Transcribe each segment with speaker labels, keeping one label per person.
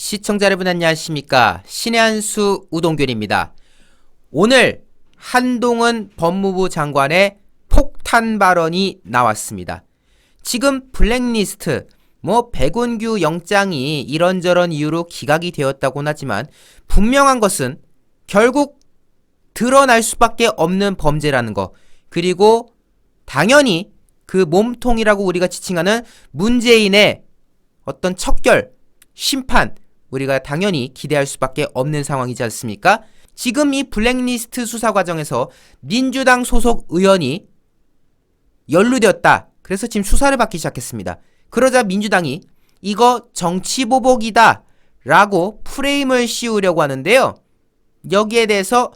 Speaker 1: 시청자 여러분 안녕하십니까? 신의 한수 우동균입니다. 오늘 한동훈 법무부 장관의 폭탄 발언이 나왔습니다. 지금 블랙리스트, 백운규 영장이 이런저런 이유로 기각이 되었다고는 하지만 분명한 것은 결국 드러날 수밖에 없는 범죄라는 거, 그리고 당연히 그 몸통이라고 우리가 지칭하는 문재인의 어떤 척결, 심판, 우리가 당연히 기대할 수밖에 없는 상황이지 않습니까? 지금 이 블랙리스트 수사 과정에서 민주당 소속 의원이 연루되었다. 그래서 지금 수사를 받기 시작했습니다. 그러자 민주당이 이거 정치보복이다 라고 프레임을 씌우려고 하는데요. 여기에 대해서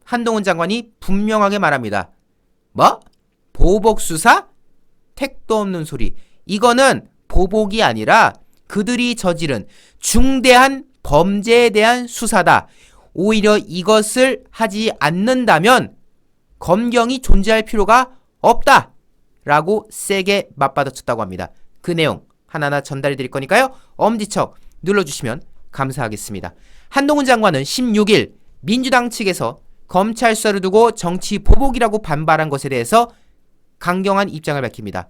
Speaker 1: 한동훈 장관이 분명하게 말합니다. 뭐? 보복수사? 택도 없는 소리. 이거는 보복이 아니라 그들이 저지른 중대한 범죄에 대한 수사다. 오히려 이것을 하지 않는다면 검경이 존재할 필요가 없다 라고 세게 맞받아쳤다고 합니다. 그 내용 하나하나 전달해 드릴 거니까요. 엄지척 눌러주시면 감사하겠습니다. 한동훈 장관은 16일 민주당 측에서 검찰 수사를 두고 정치 보복이라고 반발한 것에 대해서 강경한 입장을 밝힙니다.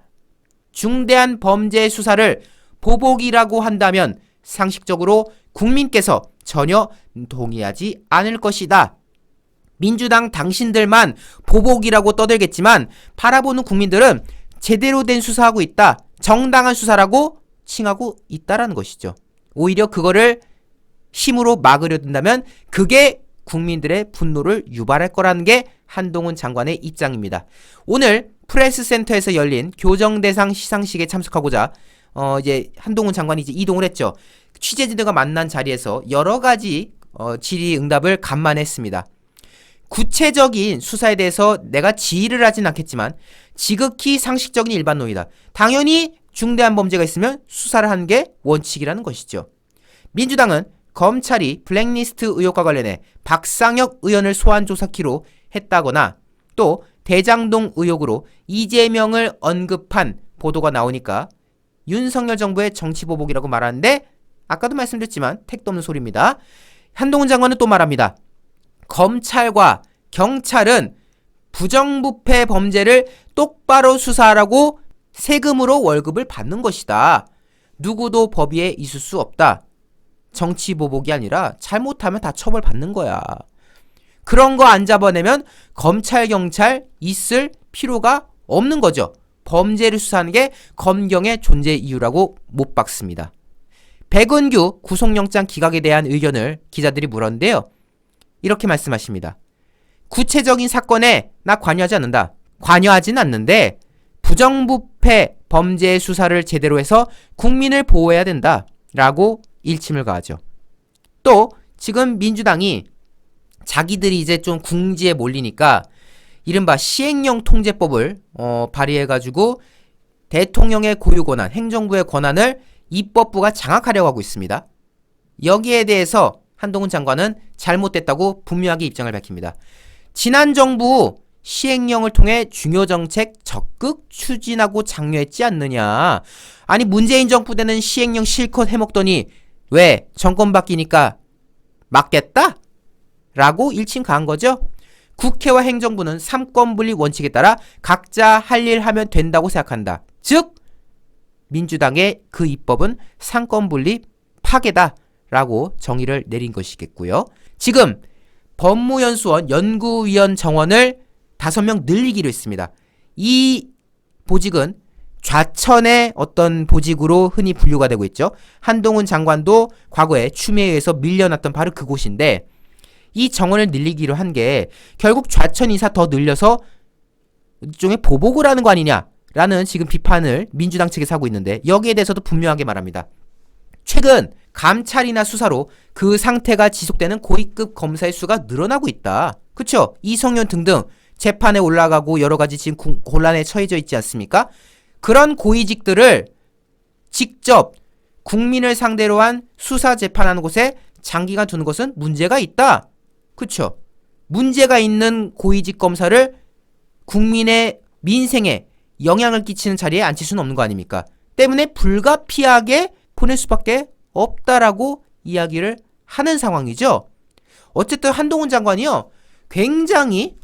Speaker 1: 중대한 범죄 수사를 보복이라고 한다면 상식적으로 국민께서 전혀 동의하지 않을 것이다. 민주당 당신들만 보복이라고 떠들겠지만 바라보는 국민들은 제대로 된 수사하고 있다. 정당한 수사라고 칭하고 있다라는 것이죠. 오히려 그거를 힘으로 막으려 든다면 그게 국민들의 분노를 유발할 거라는 게 한동훈 장관의 입장입니다. 오늘 프레스센터에서 열린 교정대상 시상식에 참석하고자 이제 한동훈 장관이 이제 이동을 했죠. 취재진들과 만난 자리에서 여러 가지 질의응답을 간만했습니다. 구체적인 수사에 대해서 내가 지휘를 하진 않겠지만 지극히 상식적인 일반론이다. 당연히 중대한 범죄가 있으면 수사를 하는 게 원칙이라는 것이죠. 민주당은 검찰이 블랙리스트 의혹과 관련해 박상혁 의원을 소환 조사키로 했다거나 또 대장동 의혹으로 이재명을 언급한 보도가 나오니까 윤석열 정부의 정치보복이라고 말하는데 아까도 말씀드렸지만 택도 없는 소리입니다. 한동훈 장관은 또 말합니다. 검찰과 경찰은 부정부패 범죄를 똑바로 수사하라고 세금으로 월급을 받는 것이다. 누구도 법 위에 있을 수 없다. 정치보복이 아니라 잘못하면 다 처벌받는 거야. 그런 거 안 잡아내면 검찰, 경찰 있을 필요가 없는 거죠. 범죄를 수사하는 게 검경의 존재 이유라고 못 박습니다. 백운규 구속영장 기각에 대한 의견을 기자들이 물었는데요. 이렇게 말씀하십니다. 구체적인 사건에 나 관여하지 않는다. 관여하진 않는데 부정부패 범죄 수사를 제대로 해서 국민을 보호해야 된다 라고 일침을 가하죠. 또 지금 민주당이 자기들이 이제 좀 궁지에 몰리니까 이른바 시행령 통제법을 발의해가지고 대통령의 고유 권한, 행정부의 권한을 입법부가 장악하려고 하고 있습니다. 여기에 대해서 한동훈 장관은 잘못됐다고 분명하게 입장을 밝힙니다. 지난 정부 시행령을 통해 중요 정책 적극 추진하고 장려했지 않느냐. 아니 문재인 정부 때는 시행령 실컷 해먹더니 왜 정권 바뀌니까 막겠다? 라고 일침 가한 거죠. 국회와 행정부는 삼권분립 원칙에 따라 각자 할 일 하면 된다고 생각한다. 즉 민주당의 그 입법은 삼권분립 파괴다 라고 정의를 내린 것이겠고요. 지금 법무연수원 연구위원 정원을 5명 늘리기로 했습니다. 이 보직은 좌천의 어떤 보직으로 흔히 분류가 되고 있죠. 한동훈 장관도 과거에 추미애에 의해서 밀려났던 바로 그곳인데 이 정원을 늘리기로 한 게 결국 좌천 인사 더 늘려서 일종의 보복을 하는 거 아니냐라는 지금 비판을 민주당 측에서 하고 있는데 여기에 대해서도 분명하게 말합니다. 최근 감찰이나 수사로 그 상태가 지속되는 고위급 검사의 수가 늘어나고 있다. 그쵸? 이성윤 등등 재판에 올라가고 여러 가지 지금 곤란에 처해져 있지 않습니까? 그런 고위직들을 직접 국민을 상대로 한 수사 재판하는 곳에 장기간 두는 것은 문제가 있다. 그쵸? 문제가 있는 고위직 검사를 국민의 민생에 영향을 끼치는 자리에 앉힐 수는 없는 거 아닙니까? 때문에 불가피하게 보낼 수밖에 없다라고 이야기를 하는 상황이죠. 어쨌든 한동훈 장관이요, 굉장히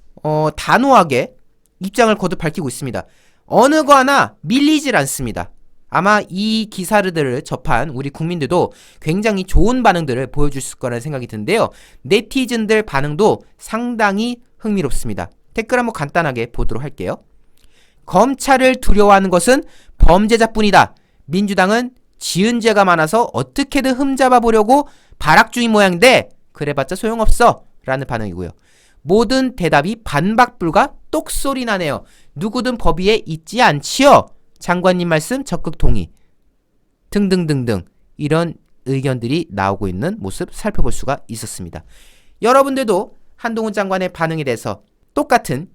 Speaker 1: 단호하게 입장을 거듭 밝히고 있습니다. 어느 거 하나 밀리질 않습니다. 아마 이 기사들을 접한 우리 국민들도 굉장히 좋은 반응들을 보여줄 거라는 생각이 드는데요. 네티즌들 반응도 상당히 흥미롭습니다. 댓글 한번 간단하게 보도록 할게요. 검찰을 두려워하는 것은 범죄자뿐이다. 민주당은 지은 죄가 많아서 어떻게든 흠잡아 보려고 발악중인 모양인데 그래봤자 소용없어 라는 반응이고요. 모든 대답이 반박불가 똑소리 나네요. 누구든 법 위에 있지 않지요. 장관님 말씀 적극 동의. 등등등등 이런 의견들이 나오고 있는 모습 살펴볼 수가 있었습니다. 여러분들도 한동훈 장관의 반응에 대해서 똑같은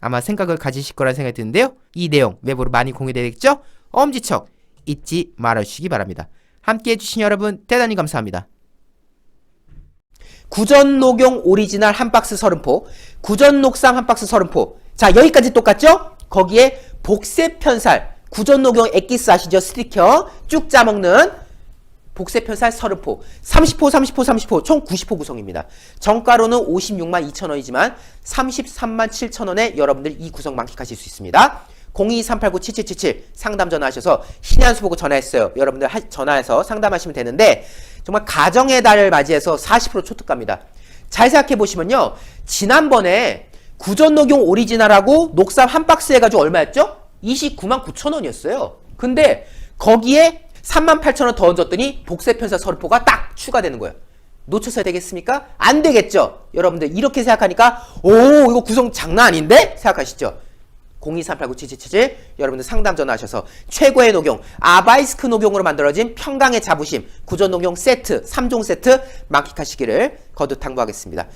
Speaker 1: 아마 생각을 가지실 거라는 생각이 드는데요. 이 내용 외부로 많이 공유되겠죠? 엄지척 잊지 말아주시기 바랍니다. 함께 해주신 여러분 대단히 감사합니다. 구전녹용 오리지널 한 박스 30포, 구전녹상 한 박스 30포. 자, 여기까지 똑같죠? 거기에 복세편살, 구전녹용 엑기스 아시죠? 스티커 쭉 짜먹는 복세편살 30포, 30포 총 90포 구성입니다. 정가로는 56만 2천원이지만 33만 7천원에 여러분들 이 구성 만끽하실 수 있습니다. 02-389-7777 상담 전화하셔서 신의한수 보고 전화했어요. 여러분들 전화해서 상담하시면 되는데 정말 가정의 달을 맞이해서 40% 초특가입니다. 잘 생각해보시면요, 지난번에 구전녹용 오리지널하고 녹삼 한 박스 해가지고 얼마였죠? 29만 9천원이었어요. 근데 거기에 3만 8천원 더 얹었더니 복세편사 30포가 딱 추가되는 거예요. 놓쳐서야 되겠습니까? 안 되겠죠? 여러분들 이렇게 생각하니까 오, 이거 구성 장난 아닌데? 생각하시죠? 02-389-7777 여러분들 상담 전화하셔서 최고의 녹용 아바이스크 녹용으로 만들어진 평강의 자부심 구전 녹용 세트 3종 세트 만끽하시기를 거듭 당부하겠습니다.